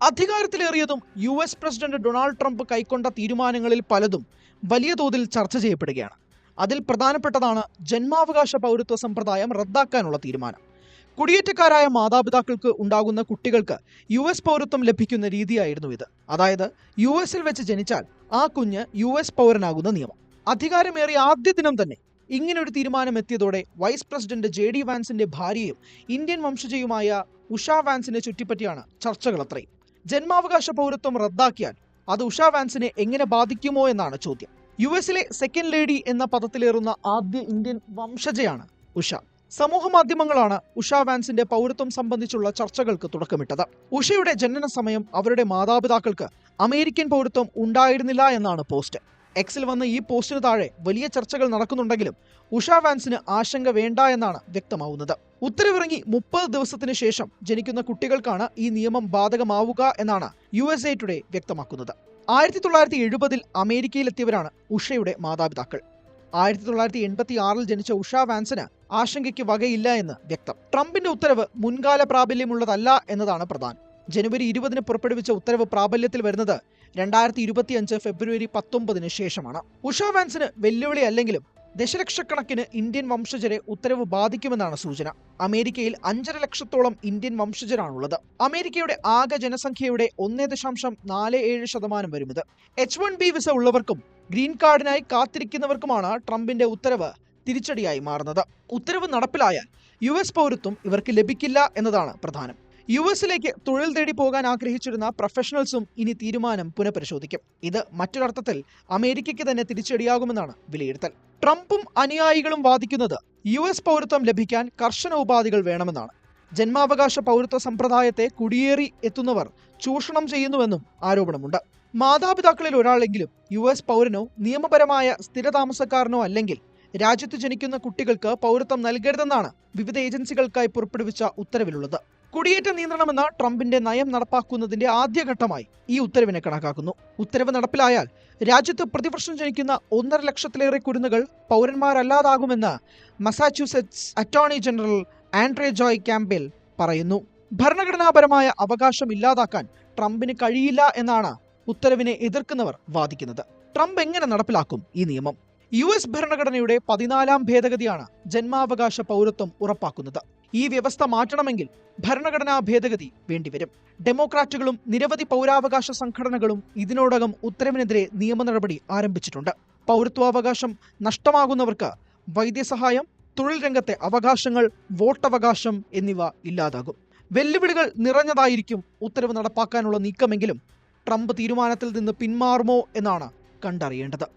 അധികാരത്തിലേറിയതും US president Donald Trump കൈക്കൊണ്ട തീരുമാനങ്ങളിൽ പലതും വലിയ തോതിൽ ചർച്ച ചെയ്യപ്പെടുകയാണ്. അതിൽ പ്രധാനപ്പെട്ടതാണ് ജന്മാവകാശ പൗരത്വ സമ്പ്രദായം റദ്ദാക്കാനുള്ള തീരുമാനം. കുടിയേറ്റക്കാരായ മാതാപിതാക്കൾക്ക് ഉണ്ടാകുന്ന കുട്ടികൾക്ക് US പൗരത്വം ലഭിക്കുന്ന രീതിയായിരുന്നു ഇത്. അതായത് US വെച്ച് ജനിച്ചാൽ ആ കുഞ്ഞ് US പൗരനാകുന്ന നിയമം. അധികാരമേറിയ ആദ്യ ദിനം തന്നെ ഇങ്ങനൊരു തീരുമാനം എത്തിയതോടെ വൈസ് പ്രസിഡന്റ് JD വാൻസിന്റെ ഭാര്യയും ഇന്ത്യൻ വംശജയുമായ ഉഷ വാൻസിനെ ചുറ്റിപ്പറ്റിയാണ് ചർച്ചകളത്രയും. ജന്മാവകാശ പൗരത്വം റദ്ദാക്കിയാൽ അത് ഉഷ വാൻസിനെ എങ്ങനെ ബാധിക്കുമോ എന്നാണ് ചോദ്യം. US സെക്കൻഡ് ലേഡി എന്ന പദത്തിലേറുന്ന ആദ്യ ഇന്ത്യൻ വംശജയാണ് ഉഷ. സമൂഹ മാധ്യമങ്ങളാണ് ഉഷ വാൻസിന്റെ പൗരത്വം സംബന്ധിച്ചുള്ള ചർച്ചകൾക്ക് തുടക്കമിട്ടത്. ഉഷയുടെ ജനന സമയം അവരുടെ മാതാപിതാക്കൾക്ക് അമേരിക്കൻ പൗരത്വം ഉണ്ടായിരുന്നില്ല എന്നാണ് പോസ്റ്റ്. എക്സിൽ വന്ന ഈ പോസ്റ്റിന് താഴെ വലിയ ചർച്ചകൾ നടക്കുന്നുണ്ടെങ്കിലും ഉഷ വാൻസിന് ആശങ്ക വേണ്ട എന്നാണ് വ്യക്തമാവുന്നത്. ഉത്തരവിറങ്ങി 30 ദിവസത്തിന് ശേഷം ജനിക്കുന്ന കുട്ടികൾക്കാണ് ഈ നിയമം ബാധകമാവുക എന്നാണ് USA ടുഡേ വ്യക്തമാക്കുന്നത്. 1970 അമേരിക്കയിലെത്തിയവരാണ് ഉഷയുടെ മാതാപിതാക്കൾ. 1986 ജനിച്ച ഉഷ വാൻസിന് ആശങ്കയ്ക്ക് വകയില്ല എന്ന് വ്യക്തം. ട്രംപിന്റെ ഉത്തരവ് മുൻകാല പ്രാബല്യമുള്ളതല്ല എന്നതാണ് പ്രധാനം. ജനുവരി 20 പുറപ്പെടുവിച്ച ഉത്തരവ് പ്രാബല്യത്തിൽ വരുന്നത് 2025 ഫെബ്രുവരി 19 ശേഷമാണ്. ഉഷ വാൻസിന് വെല്ലുവിളി അല്ലെങ്കിലും ദശലക്ഷക്കണക്കിന് ഇന്ത്യൻ വംശജരെ ഉത്തരവ് ബാധിക്കുമെന്നാണ് സൂചന. അമേരിക്കയിൽ 5.5 ലക്ഷത്തോളം ഇന്ത്യൻ വംശജരാണുള്ളത്. അമേരിക്കയുടെ ആകെ ജനസംഖ്യയുടെ 1.47% വരും ഇത്. H1B വിസ ഉള്ളവർക്കും ഗ്രീൻ കാർഡിനായി കാത്തിരിക്കുന്നവർക്കുമാണ് ട്രംപിന്റെ ഉത്തരവ് തിരിച്ചടിയായി മാറുന്നത്. ഉത്തരവ് നടപ്പിലായാൽ US പൗരത്വം ഇവർക്ക് ലഭിക്കില്ല എന്നതാണ് പ്രധാനം. US തൊഴിൽ തേടി പോകാൻ ആഗ്രഹിച്ചിരുന്ന പ്രൊഫഷണൽസും ഇനി തീരുമാനം പുനഃപരിശോധിക്കും. ഇത് മറ്റൊരർത്ഥത്തിൽ അമേരിക്കയ്ക്ക് തന്നെ തിരിച്ചടിയാകുമെന്നാണ് വിലയിരുത്തൽ. ട്രംപും അനുയായികളും വാദിക്കുന്നത് US പൗരത്വം ലഭിക്കാൻ കർശന ഉപാധികൾ വേണമെന്നാണ്. ജന്മാവകാശ പൗരത്വ സമ്പ്രദായത്തെ കുടിയേറി എത്തുന്നവർ ചൂഷണം ചെയ്യുന്നുവെന്നും ആരോപണമുണ്ട്. മാതാപിതാക്കളിൽ ഒരാളെങ്കിലും US പൗരനോ നിയമപരമായ സ്ഥിരതാമസക്കാരനോ അല്ലെങ്കിൽ രാജ്യത്ത് ജനിക്കുന്ന കുട്ടികൾക്ക് പൗരത്വം നൽകരുതെന്നാണ് വിവിധ ഏജൻസികൾക്കായി പുറപ്പെടുവിച്ച ഉത്തരവിലുള്ളത്. കുടിയേറ്റ നിയന്ത്രണമെന്ന ട്രംപിന്റെ നയം നടപ്പാക്കുന്നതിന്റെ ആദ്യഘട്ടമായി ഈ ഉത്തരവിനെ കണക്കാക്കുന്നു. ഉത്തരവ് നടപ്പിലായാൽ രാജ്യത്ത് പ്രതിവർഷം ജനിക്കുന്ന 1.5 ലക്ഷത്തിലേറെ കുരുന്നുകൾ പൗരന്മാരല്ലാതാകുമെന്ന് Massachusetts attorney general Andrea Joy Campbell പറയുന്നു. ഭരണഘടനാപരമായ അവകാശം ഇല്ലാതാക്കാൻ ട്രംപിന് കഴിയില്ല എന്നാണ് ഉത്തരവിനെ എതിർക്കുന്നവർ വാദിക്കുന്നത്. ട്രംപ് എങ്ങനെ നടപ്പിലാക്കും ഈ നിയമം? US ഭരണഘടനയുടെ 14ാം ഭേദഗതിയാണ് ജന്മാവകാശ പൗരത്വം ഉറപ്പാക്കുന്നത്. ഈ വ്യവസ്ഥ മാറ്റണമെങ്കിൽ ഭരണഘടനാ ഭേദഗതി വേണ്ടിവരും. ഡെമോക്രാറ്റുകളും നിരവധി പൗരാവകാശ സംഘടനകളും ഇതിനോടകം ഉത്തരവിനെതിരെ നിയമ നടപടി ആരംഭിച്ചിട്ടുണ്ട്. പൗരത്വാവകാശം നഷ്ടമാകുന്നവർക്ക് വൈദ്യസഹായം, തൊഴിൽ രംഗത്തെ അവകാശങ്ങൾ, വോട്ടവകാശം എന്നിവ ഇല്ലാതാകും. വെല്ലുവിളികൾ നിറഞ്ഞതായിരിക്കും ഉത്തരവ് നടപ്പാക്കാനുള്ള നീക്കമെങ്കിലും ട്രംപ് തീരുമാനത്തിൽ നിന്ന് പിന്മാറുമോ എന്നാണ് കണ്ടറിയേണ്ടത്.